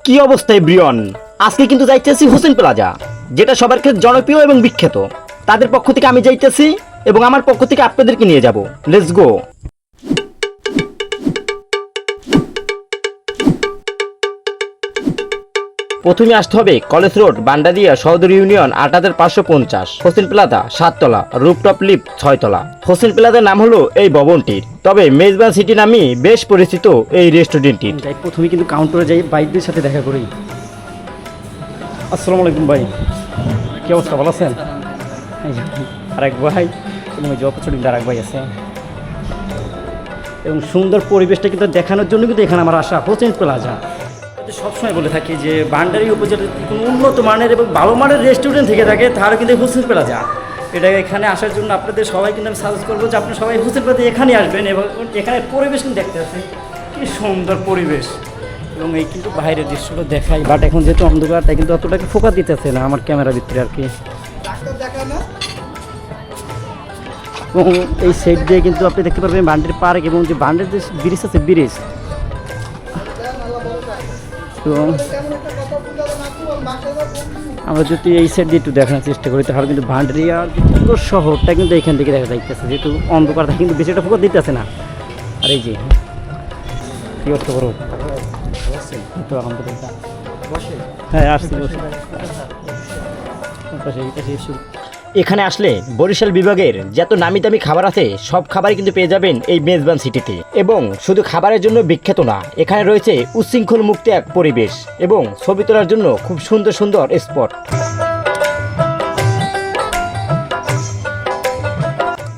কি অবস্থায় ব্রিয়ন, আজকে কিন্তু যাইতেছি হোসেন প্লাজা, যেটা সবার কাছে জনপ্রিয় এবং বিখ্যাত। তাদের পক্ষ থেকে আমি যাইতেছি এবং আমার পক্ষ থেকে আপনাদেরকে নিয়ে যাব। Let's go. প্রথমে আসতে হবে কলেজ রোড, বান্ডারিয়া, সদর ইউনিয়ন ৮৫৫০, হোসেন প্লাজা ৭ তলা, রুফটপ লিফট ৬ তলা। হোসেন প্লাজার নাম হলো এই ভবনটির, তবে মেজবান সিটি নামে বেশ পরিচিত এই রেস্টুরেন্টটি। প্রথমে কিন্তু কাউন্টারে যাই, বাইকদের সাথে দেখা করি। আসসালামু আলাইকুম ভাই, কি অবস্থা, ভালো আছেন? আরেক ভাই এবং ওই যে অপরচুনিটি আরেক ভাই আছে, এবং সুন্দর পরিবেশটা কিন্তু দেখানোর জন্য কিন্তু এখানে আমার আসা। হোসেন প্লাজা সবসময় বলে থাকি যে বান্ডারি উপজেলার কোনো উন্নত মানের এবং ভালো মানের রেস্টুরেন্ট থেকে থাকে, তাহলে কিন্তু হোসেন প্লাজা। এটা এখানে আসার জন্য আপনাদের সবাই কিন্তু আমি সাজেস্ট করবো যে আপনারা সবাই হোসেন প্লাজা এখানে আসবেন, এবং এখানে পরিবেশ কিন্তু দেখতে পাচ্ছেন কি সুন্দর পরিবেশ। এবং এই কিন্তু বাইরের দৃশ্যগুলো দেখাই, বাট এখন যেহেতু অন্ধকার তাই কিন্তু অতটাকে ফোকাস দিতেছে না আমার ক্যামেরার ভিতরে আর কি। এবং এই সাইড দিয়ে কিন্তু আপনি দেখতে পারবেন বান্ডের পার্ক, এবং যে বান্ডের যে ব্রিজ আছে ব্রিজ, এবং আমরা যদি এই সাইড দিয়ে একটু দেখানোর চেষ্টা করি তাহলে কিন্তু ভান্ডারিয়ার পুরো শহরটা কিন্তু এখান থেকে দেখা যাইতেছে, যেহেতু অন্ধকার থাকে কিন্তু বেশি একটা ফোকাস দিতেছে না। আর এই যে কি করতে পারো, হ্যাঁ আসছি এখানে আসলে বরিশাল বিভাগের যত নামি দামি খাবার আছে সব খাবারই কিন্তু পেয়ে যাবেন এই মেজবান সিটিতে। এবং শুধু খাবারের জন্য বিখ্যাত না, এখানে রয়েছে উচ্ছৃঙ্খল মুক্ত এক পরিবেশ এবং ছবি তোলার জন্য খুব সুন্দর সুন্দর স্পট।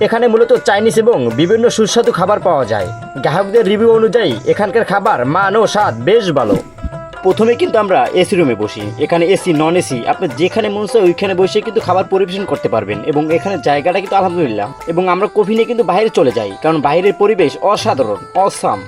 এখানে মূলত চাইনিজ এবং বিভিন্ন সুস্বাদু খাবার পাওয়া যায়। গ্রাহকদের রিভিউ অনুযায়ী এখানকার খাবার মান ও স্বাদ বেশ ভালো। প্রথমে কিন্তু আমরা এসি রুমে বসি। এখানে এসি, নন এসি, আপনি যেখানে মন চায় ওইখানে বসে কিন্তু খাবার পরিবেশন করতে পারবেন। এবং এখানে জায়গাটা কিন্তু আলহামদুলিল্লাহ। এবং আমরা কফি নিয়ে কিন্তু বাইরে চলে যাই, কারণ বাইরের পরিবেশ অসাধারণ, অসাম।